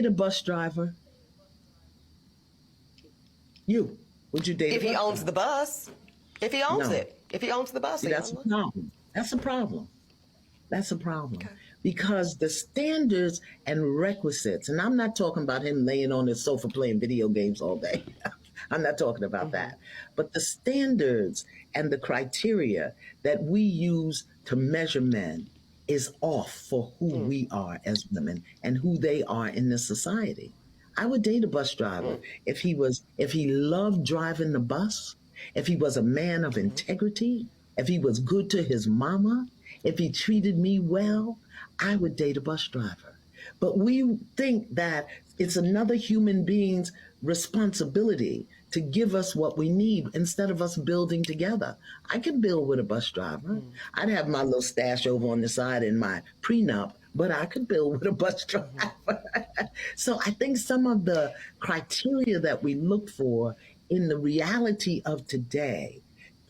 date a bus driver? You. Would you date a If he bus owns driver? the bus, if he owns No. it, if he owns the bus, See, he that's owns a it. problem. That's a problem. That's a problem Okay. because the standards and requisites, and I'm not talking about him laying on his sofa playing video games all day. I'm not talking about Mm-hmm. that. But the standards and the criteria that we use to measure men is off for who Mm. we are as women and who they are in this society. I would date a bus driver Mm. if he loved driving the bus, if he was a man of Mm-hmm. integrity, if he was good to his mama, if he treated me well, I would date a bus driver. But we think that it's another human being's responsibility to give us what we need instead of us building together. I could build with a bus driver. Mm. I'd have my little stash over on the side in my prenup, but I could build with a bus driver. Mm-hmm. So I think some of the criteria that we look for in the reality of today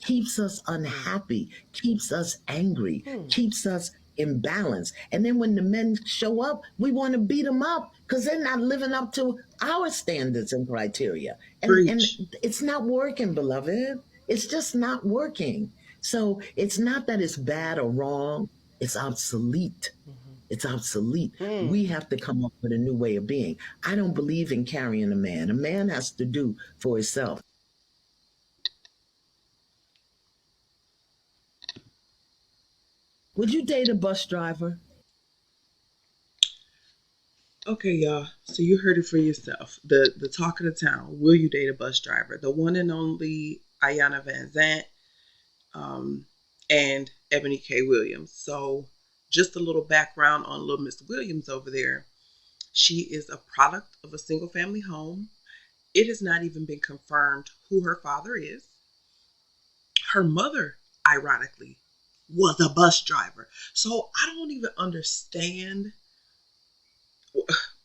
keeps us Mm. unhappy, keeps us angry, Mm. keeps us imbalanced. And then when the men show up, we want to beat them up because they're not living up to our standards and criteria. And Preach. it's not working, beloved. It's just not working. So it's not that it's bad or wrong, it's obsolete. It's obsolete. Mm. We have to come up with a new way of being. I don't believe in carrying a man. A man has to do for himself. Would you date a bus driver? Okay, y'all. So you heard it for yourself. The talk of the town. Will you date a bus driver? The one and only Ayana Van Zant, um, and Ebony K. Williams. So just a little background on little Miss Williams over there. She is a product of a single family home. It has not even been confirmed who her father is. Her mother, ironically, was a bus driver. So I don't even understand.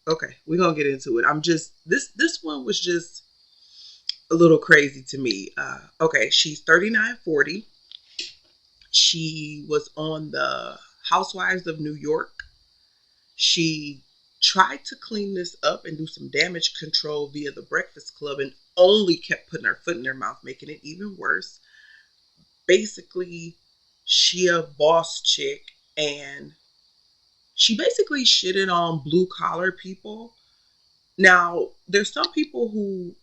Okay, we're gonna get into it. I'm just this one was just a little crazy to me. Okay, she's 3940. She was on the Housewives of New York. She tried to clean this up and do some damage control via the Breakfast Club and only kept putting her foot in her mouth, making it even worse. Basically, she a boss chick and she basically shitted on blue collar people. Now, there's some people who,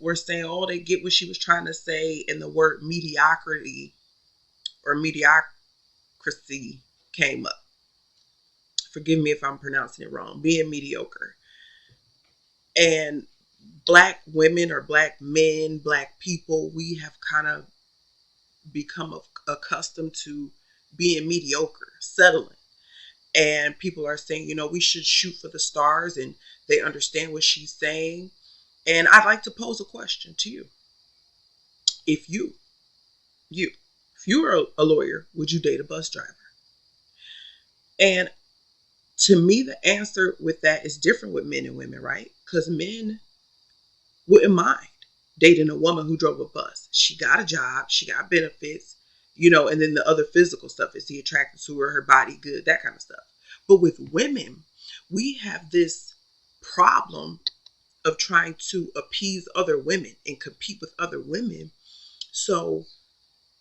were saying, oh, they get what she was trying to say, and the word mediocrity or mediocrity came up. Forgive me if I'm pronouncing it wrong, being mediocre. And black women or black men, black people, we have kind of become accustomed to being mediocre, settling. And people are saying, we should shoot for the stars, and they understand what she's saying. And I'd like to pose a question to you. If you, if you were a lawyer, would you date a bus driver? And to me, the answer with that is different with men and women, right? Because men wouldn't mind dating a woman who drove a bus. She got a job, she got benefits, and then the other physical stuff. Is he attracted to her body good, that kind of stuff. But with women, we have this problem of trying to appease other women and compete with other women. So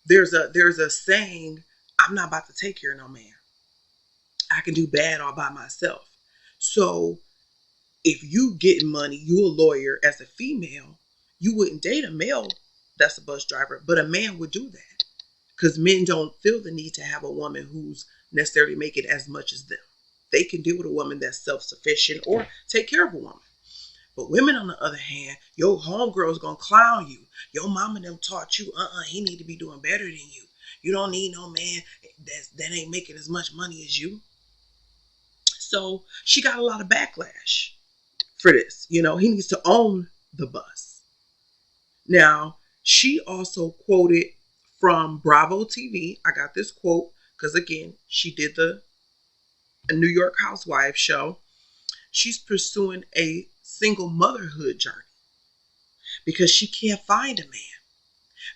there's a saying, I'm not about to take care of no man. I can do bad all by myself. So if you getting money, you a lawyer as a female, you wouldn't date a male that's a bus driver, but a man would do that. Because men don't feel the need to have a woman who's necessarily making as much as them. They can deal with a woman that's self-sufficient or take care of a woman. But women, on the other hand, your homegirl's gonna clown you. Your mama them taught you, he need to be doing better than you. You don't need no man that ain't making as much money as you. So she got a lot of backlash for this. He needs to own the bus. Now, she also quoted from Bravo TV. I got this quote because, again, she did a New York Housewives show. She's pursuing a single motherhood journey because she can't find a man.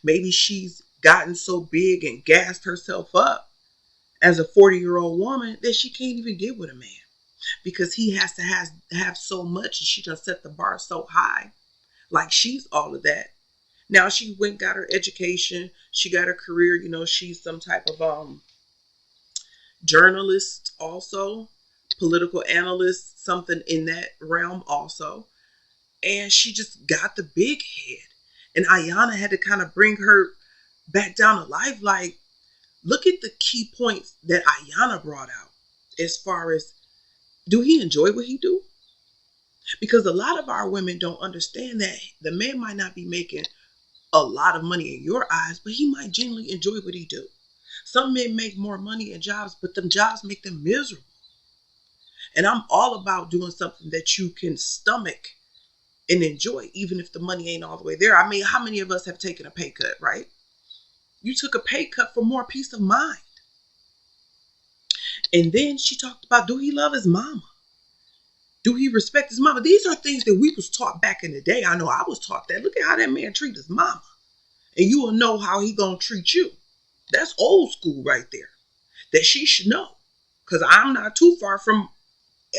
Maybe she's gotten so big and gassed herself up as a 40-year-old woman that she can't even get with a man. because he has to have so much, and she done set the bar so high. Like, she's all of that. Now she went and got her education. She got her career. You know, she's some type of journalist also, political analyst, something in that realm also. And she just got the big head. And Ayana had to kind of bring her back down to life. Like, look at the key points that Ayana brought out as far as, do he enjoy what he do? Because a lot of our women don't understand that the man might not be making a lot of money in your eyes, but he might genuinely enjoy what he do. Some men make more money in jobs, but them jobs make them miserable. And I'm all about doing something that you can stomach and enjoy, even if the money ain't all the way there. I mean, how many of us have taken a pay cut, right? You took a pay cut for more peace of mind. And then she talked about, do he love his mama? Do he respect his mama? These are things that we was taught back in the day. I know I was taught that. Look at how that man treat his mama. And you will know how he gonna treat you. That's old school right there. That she should know. Because I'm not too far from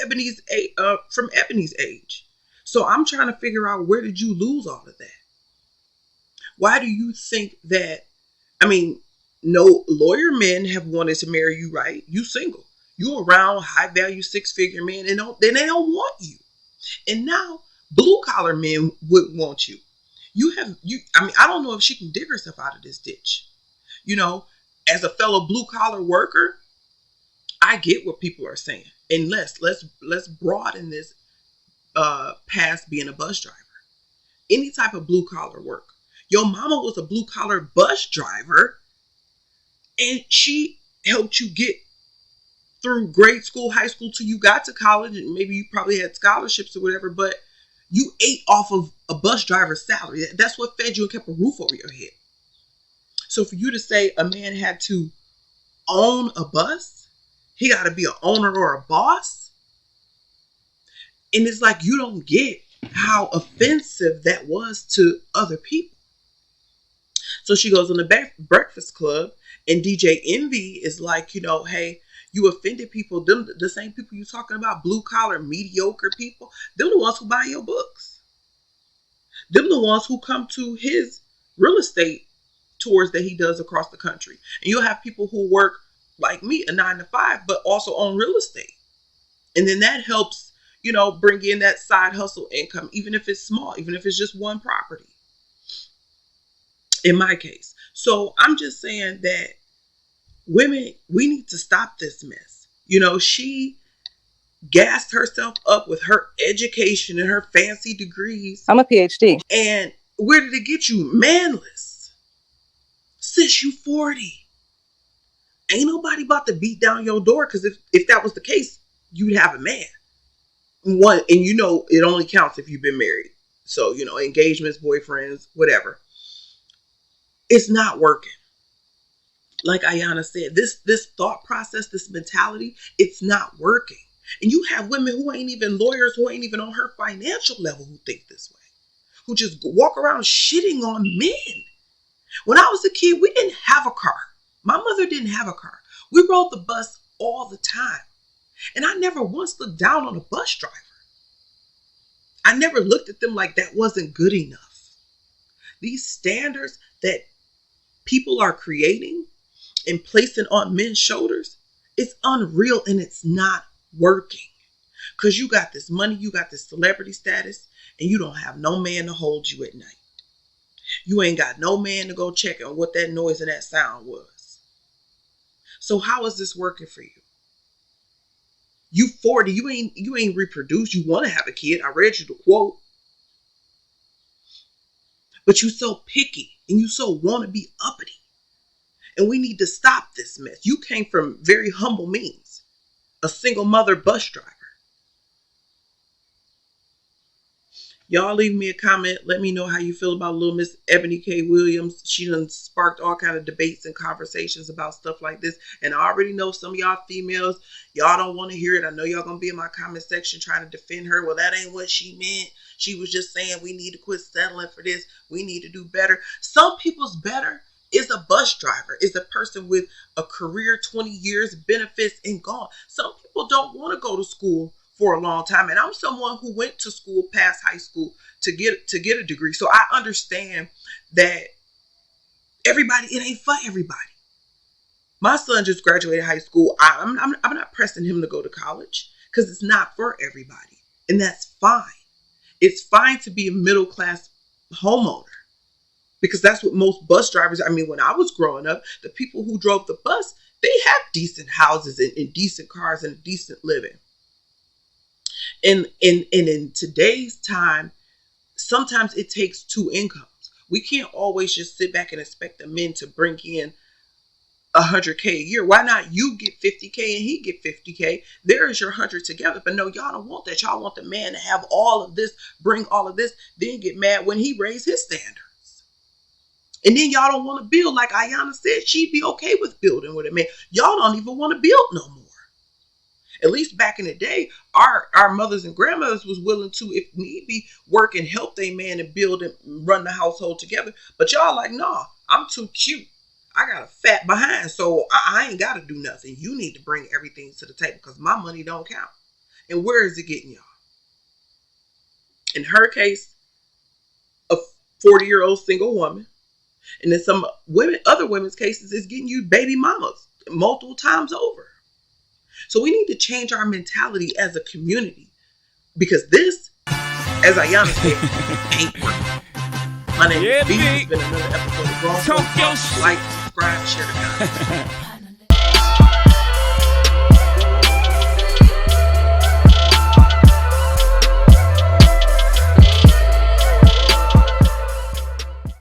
Ebony's age. So I'm trying to figure out, where did you lose all of that? Why do you think that, I mean, no lawyer men have wanted to marry you, right? You single. You around high value 6-figure men, and then they don't want you. And now blue collar men would want you. I mean, I don't know if she can dig herself out of this ditch. You know, as a fellow blue collar worker, I get what people are saying. And let's broaden this past being a bus driver. Any type of blue collar work. Your mama was a blue collar bus driver, and she helped you get through grade school, high school, till you got to college, and maybe you probably had scholarships or whatever, but you ate off of a bus driver's salary. That's what fed you and kept a roof over your head. So for you to say a man had to own a bus, he got to be an owner or a boss, and it's like, you don't get how offensive that was to other people. So she goes on the Breakfast Club, and DJ Envy is like, you know, hey, you offended people. Them, the same people you talking about, blue collar, mediocre people, them the ones who buy your books. Them the ones who come to his real estate tours that he does across the country. And you'll have people who work like me, a 9-to-5, but also own real estate. And then that helps, you know, bring in that side hustle income, even if it's small, even if it's just one property. In my case. So I'm just saying that women, we need to stop this mess. You know, she gassed herself up with her education and her fancy degrees. I'm a PhD. And where did it get you? Manless. Sis, you 40. Ain't nobody about to beat down your door, because if that was the case, you'd have a man. One, and you know, it only counts if you've been married. So, you know, engagements, boyfriends, whatever. It's not working. Like Ayana said, this thought process, this mentality, it's not working. And you have women who ain't even lawyers, who ain't even on her financial level, who think this way, who just walk around shitting on men. When I was a kid, we didn't have a car. My mother didn't have a car. We rode the bus all the time. And I never once looked down on a bus driver. I never looked at them like that wasn't good enough. These standards that people are creating and placing on men's shoulders, it's unreal, and it's not working. Because you got this money, you got this celebrity status, and you don't have no man to hold you at night. You ain't got no man to go check on what that noise and that sound was. So how is this working for you? You 40, you ain't reproduced. You want to have a kid. I read you the quote. But you so picky, and you so want to be uppity. And we need to stop this mess. You came from very humble means. A single mother bus driver. Y'all leave me a comment. Let me know how you feel about little Miss Eboni K. Williams. She done sparked all kind of debates and conversations about stuff like this. And I already know some of y'all females, y'all don't want to hear it. I know y'all going to be in my comment section trying to defend her. Well, that ain't what she meant. She was just saying we need to quit settling for this. We need to do better. Some people's better is a bus driver, is a person with a career, 20 years, benefits, and gone. Some people don't want to go to school for a long time. And I'm someone who went to school past high school to get a degree. So I understand that it ain't for everybody. My son just graduated high school. I'm not pressing him to go to college because it's not for everybody. And that's fine. It's fine to be a middle class homeowner because that's what most bus drivers, I mean, when I was growing up, the people who drove the bus, they have decent houses and decent cars and decent living. And in today's time, sometimes it takes two incomes. We can't always just sit back and expect the men to bring in $100K a year. Why not you get $50K and he get $50K? There is your 100 together. But no, y'all don't want that. Y'all want the man to have all of this, bring all of this, then get mad when he raised his standards. And then y'all don't want to build. Like Ayana said, she'd be okay with building with a man. Y'all don't even want to build no more. At least back in the day, our mothers and grandmothers was willing to, if need be, work and help their man and build and run the household together. But y'all like, nah, I'm too cute. I got a fat behind, so I ain't got to do nothing. You need to bring everything to the table because my money don't count. And where is it getting y'all? In her case, a 40-year-old single woman. And in some other women's cases, it's getting you baby mamas multiple times over. So we need to change our mentality as a community because this, as Ayana said, ain't working. My name is B. It's been another episode of Grown Folks Talk. Like, subscribe, share the content.